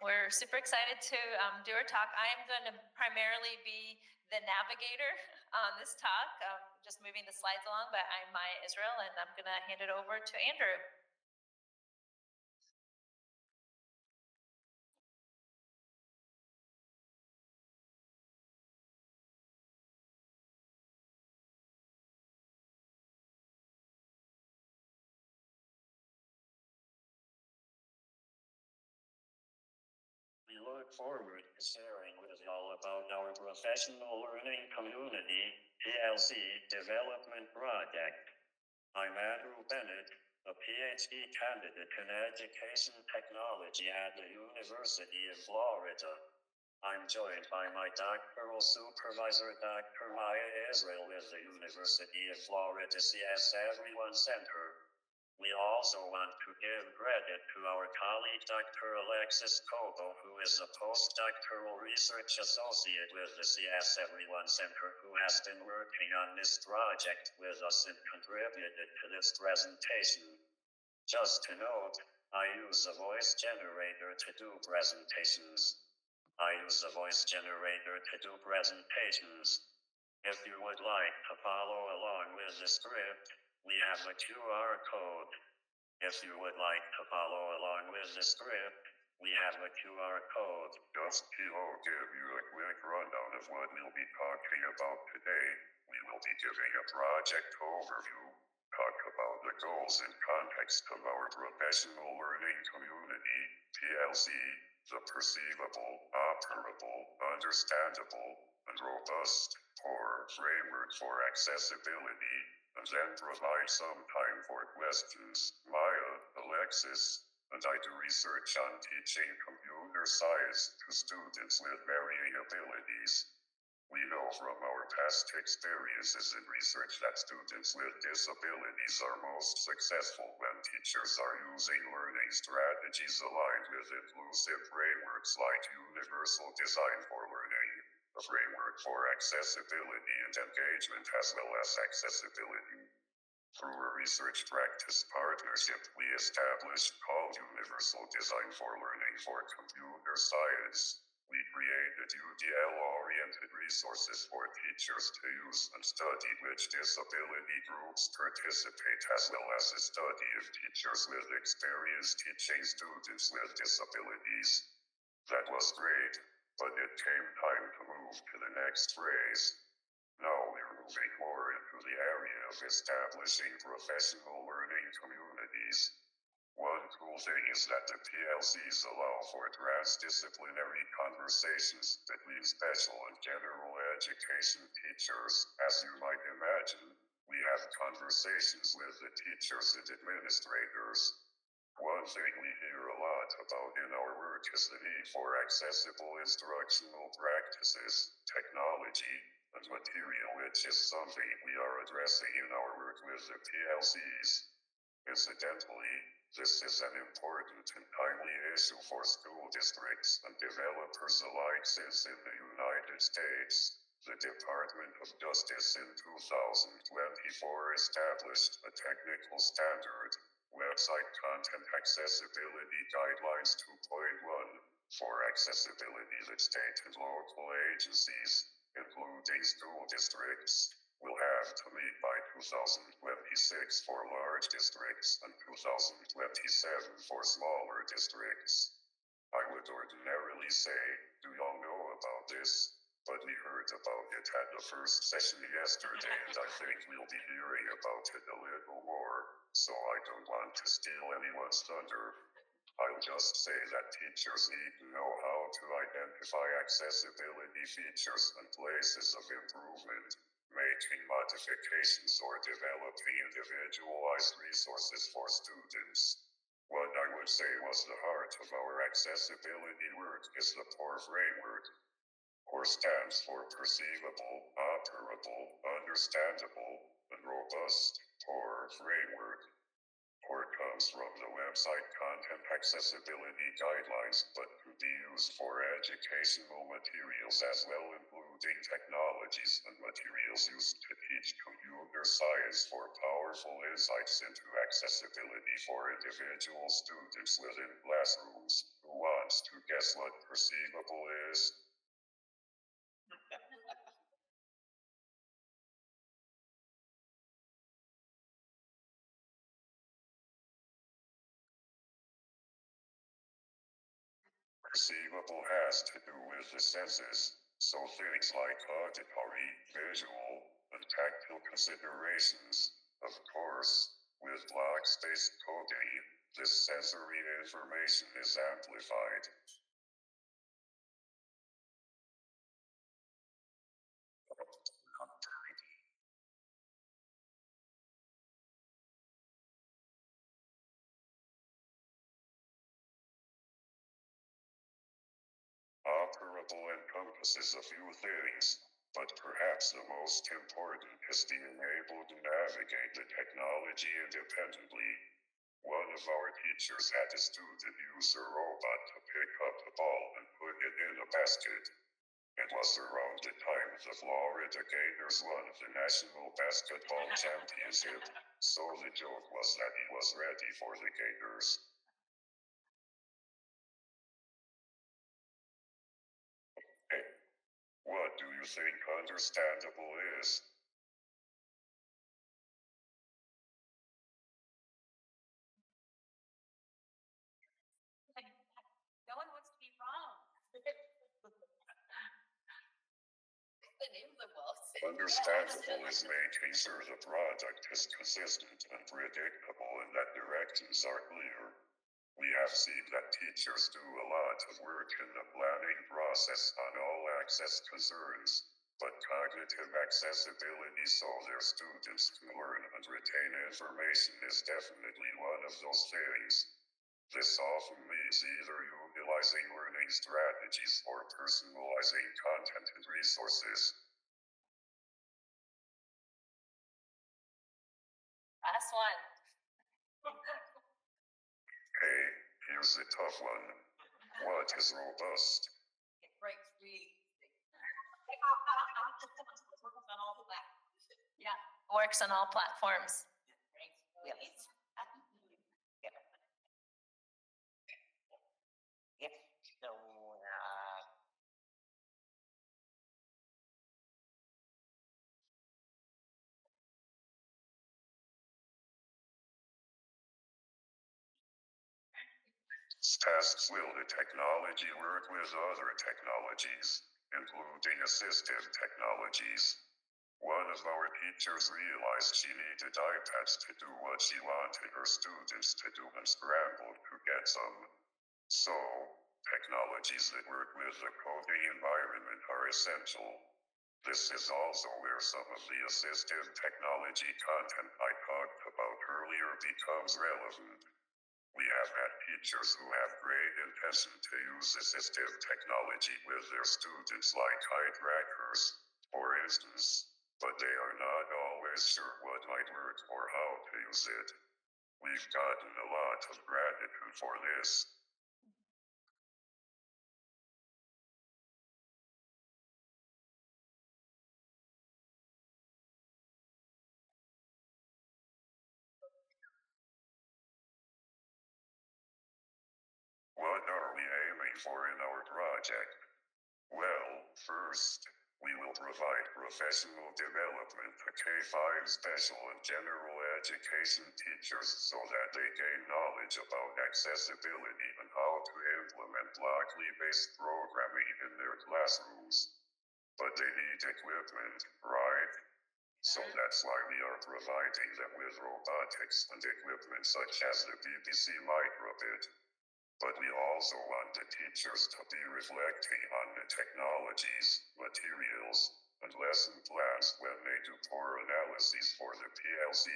We're super excited to do our talk. I am going to primarily be the navigator on this talk, just moving the slides along, but I'm Maya Israel, and I'm going to hand it over to Andrew. We look forward to sharing with y'all about our professional learning community, PLC Development Project. I'm Andrew Bennett, a PhD candidate in Education Technology at the University of Florida. I'm joined by my doctoral supervisor, Dr. Maya Israel with the University of Florida CS Everyone Center. We also want to give credit to our colleague Dr. Alexis Cobo, who is a postdoctoral research associate with the CS Everyone Center, who has been working on this project with us and contributed to this presentation. Just to note, I use a voice generator to do presentations. If you would like to follow along with the script, we have a QR code. Just here, I'll give you a quick rundown of what we'll be talking about today. We will be giving a project overview, talk about the goals and context of our professional learning community, PLC, the perceivable, operable, understandable, and robust core framework for accessibility, and then provide some time for questions. Maya, Alexis, and I do research on teaching computer science to students with varying abilities. We know from our past experiences in research that students with disabilities are most successful when teachers are using learning strategies aligned with inclusive frameworks like Universal Design for Learning, a framework for accessibility and engagement as well as accessibility. Through a research practice partnership, we established called Universal Design for Learning for Computer Science. We created UDL-oriented resources for teachers to use and study which disability groups participate, as well as a study of teachers with experience teaching students with disabilities. That was great, but it came time to move to the next phase. Now we're moving more into the area of establishing professional learning communities. One cool thing is that the PLCs allow for transdisciplinary conversations between special and general education teachers. As you might imagine, we have conversations with the teachers and administrators. One thing we hear a lot about in our work is the need for accessible instructional practices, technology, and material, which is something we are addressing in our work with the PLCs. Incidentally, this is an important and timely issue for school districts and developers alike, since in the United States, the Department of Justice in 2024 established a technical standard, Website Content Accessibility Guidelines 2.1, for accessibility that state and local agencies, including school districts, will have to meet by 2026 for large districts and 2027 for smaller districts. I would ordinarily say, do y'all know about this? But we heard about it at the first session yesterday, and I think we'll be hearing about it a little more, so I don't want to steal anyone's thunder. I'll just say that teachers need to know how to identify accessibility features and places of improvement, making modifications or developing individualized resources for students. What I would say was the heart of our accessibility work is the POUR framework. POUR stands for Perceivable, Operable, Understandable, and Robust POUR framework. POUR comes from the Website Content Accessibility Guidelines, but could be used for educational materials as well, including technologies and materials used to teach computer science for powerful insights into accessibility for individual students within classrooms who want wants to guess what perceivable is? Perceivable has to do with the senses, so things like auditory, visual, and tactile considerations. Of course, with blocks-based coding, this sensory information is amplified. Operable encompasses a few things, but perhaps the most important is being able to navigate the technology independently. One of our teachers had a student use a robot to pick up a ball and put it in a basket. It was around the time the Florida Gators won the National Basketball Championship, so the joke was that he was ready for the Gators. Hey, what do you think understandable is? No one wants to be wrong. The name of the well. Understandable is making sure the product is consistent and predictable and that directions are clear. We have seen that teachers do a lot of work in the planning process on all access concerns, but cognitive accessibility so their students can learn and retain information is definitely one of those things. This often means either utilizing learning strategies or personalizing content and resources. Last one. Hey, here's a tough one. What is robust? It breaks really easy. Yeah, works on all platforms. Yep. Yep. So, Tasks will the technology work with other technologies, including assistive technologies. One of our teachers realized she needed iPads to do what she wanted her students to do and scrambled to get some. So, technologies that work with the coding environment are essential. This is also where some of the assistive technology content I talked about earlier becomes relevant. We have had teachers who have great intention to use assistive technology with their students like hijackers, for instance, but they are not always sure what might work or how to use it. We've gotten a lot of gratitude for this. What are we aiming for in our project? Well, first, we will provide professional development to K-5 special and general education teachers so that they gain knowledge about accessibility and how to implement blockly-based programming in their classrooms. But they need equipment, right? So that's why we are providing them with robotics and equipment such as the BBC Microbit. But we also want the teachers to be reflecting on the technologies, materials, and lesson plans when they do core analyses for the PLC,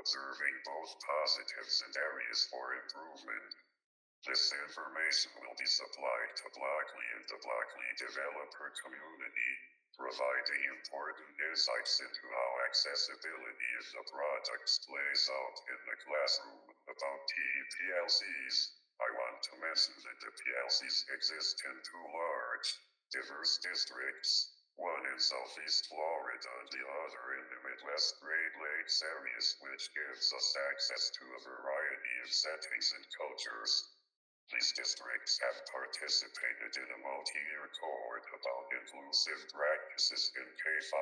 observing both positives and areas for improvement. This information will be supplied to Blockly and the Blockly developer community, providing important insights into how accessibility of the products plays out in the classroom. About PLCs, I want to mention that the PLCs exist in two large, diverse districts, one in Southeast Florida and the other in the Midwest Great Lakes areas, which gives us access to a variety of settings and cultures. These districts have participated in a multi-year cohort about inclusive practices in K-5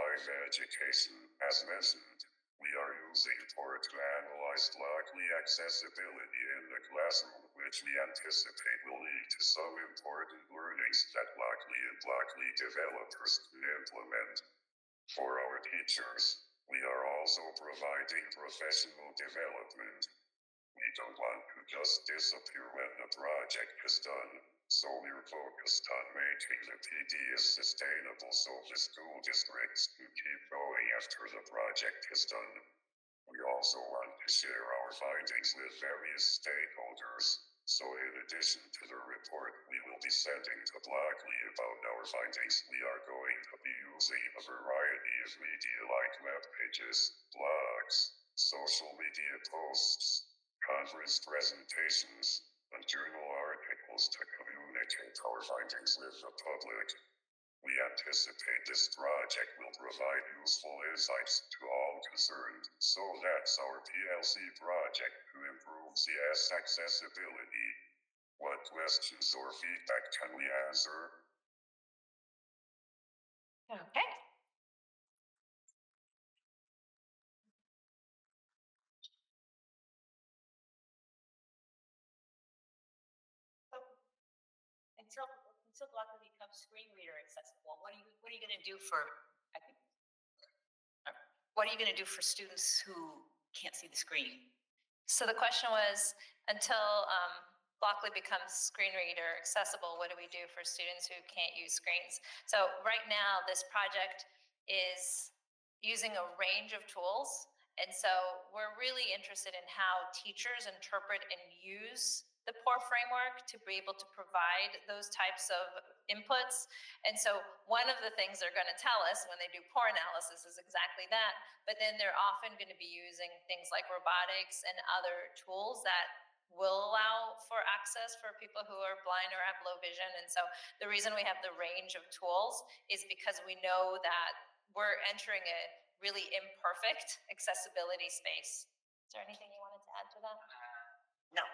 education. As mentioned, we are using Tor to analyze likely accessibility in the classroom, which we anticipate will lead to some important learnings that likely developers can implement. For our teachers, we are also providing professional development. We don't want to just disappear when the project is done, so we're focused on making the PDs sustainable so the school districts can keep going after the project is done. We also want to share our findings with various stakeholders, so in addition to the report we will be sending to Blockley about our findings, we are going to be using a variety of media like web pages, blogs, social media posts, conference presentations, and journal articles to communicate our findings with the public. We anticipate this project will provide useful insights to all concerned, so that's our PLC project to improve CS accessibility. What questions or feedback can we answer? Okay. Until Blockley becomes screen reader accessible, what are you going to do for? I think. What are you going to do for students who can't see the screen? So the question was, until Blockley becomes screen reader accessible, what do we do for students who can't use screens? So right now, this project is using a range of tools. And so we're really interested in how teachers interpret and use the POR framework to be able to provide those types of inputs. And so one of the things they're going to tell us when they do POR analysis is exactly that. But then they're often going to be using things like robotics and other tools that will allow for access for people who are blind or have low vision. And so the reason we have the range of tools is because we know that we're entering a really imperfect accessibility space. Is there anything you wanted to add to that? No.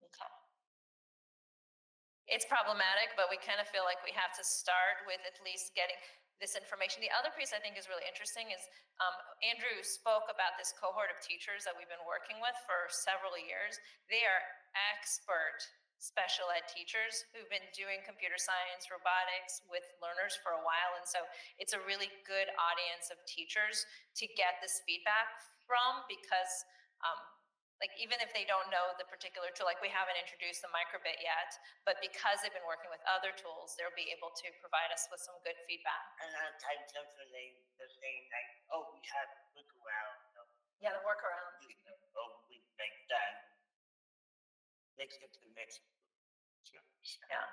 Okay. It's problematic, but we kind of feel like we have to start with at least getting this information. The other piece I think is really interesting is Andrew spoke about this cohort of teachers that we've been working with for several years. They are expert special ed teachers who've been doing computer science, robotics with learners for a while. And so it's a really good audience of teachers to get this feedback from, because like even if they don't know the particular tool, like we haven't introduced the microbit yet, but because they've been working with other tools, they'll be able to provide us with some good feedback. And a lot of times also they're saying like, oh, we have to look around. Yeah, the workaround. Oh, we like that. Let's get to the next. Yeah.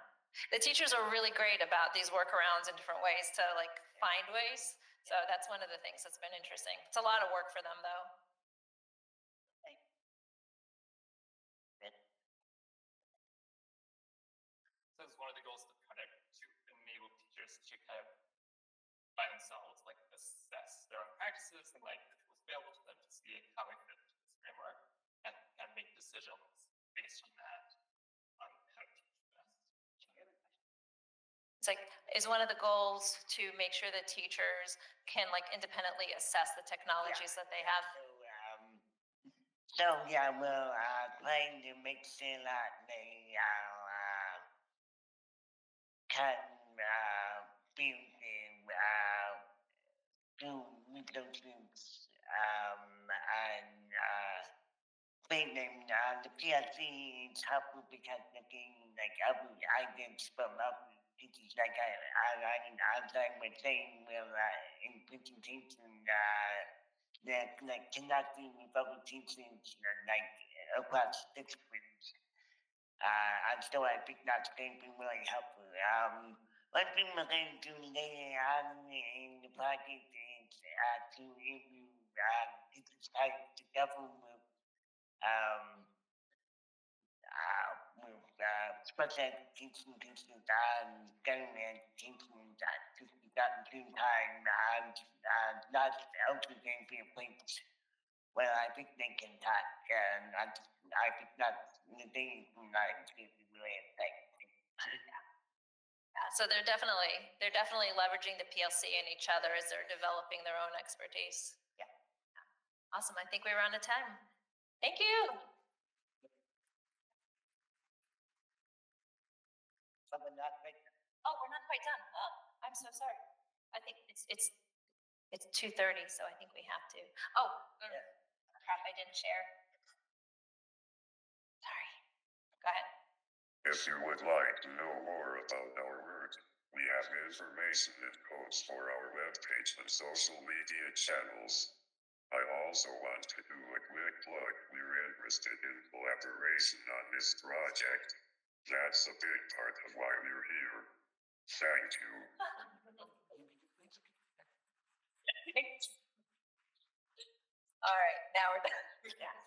The teachers are really great about these workarounds in different ways to like find ways. So that's one of the things that's been interesting. It's a lot of work for them though. So it's one of the goals of the project to enable teachers to kind of by themselves like assess their own practices and like the tools available to them to see how they fit into this framework and make decisions based on that on how to teach best. It's like, is one of the goals to make sure that teachers can like independently assess the technologies that they have. So yeah, we're trying to make sure that they can build do little things and training. The PLC is helpful because again, like every items from other teachers, like as I was saying, we're in presentation. That like connecting with other teachers like across disciplines. And so I think that's going to be really helpful. One thing we're going to do later on in the project is to review teachers type together with special education teachers and general education that just got in time, and that's also going to be a place well, I think they can talk, and I think that's the thing that is really effective. Yeah, so they're definitely leveraging the PLC and each other as they're developing their own expertise. Yeah. Awesome. I think we were on a time. Thank you. Someone not quite. Oh, we're not quite done. Oh, I'm so sorry. I think it's 2:30, so I think we have to. Oh, crap! I didn't share. Sorry. Go ahead. If you would like to know more about our work, we have information and codes for our webpage and social media channels. I also want to do a quick plug. We're interested in collaboration on this project. That's a big part of why we're here. Thank you. All right, now we're done. Yeah.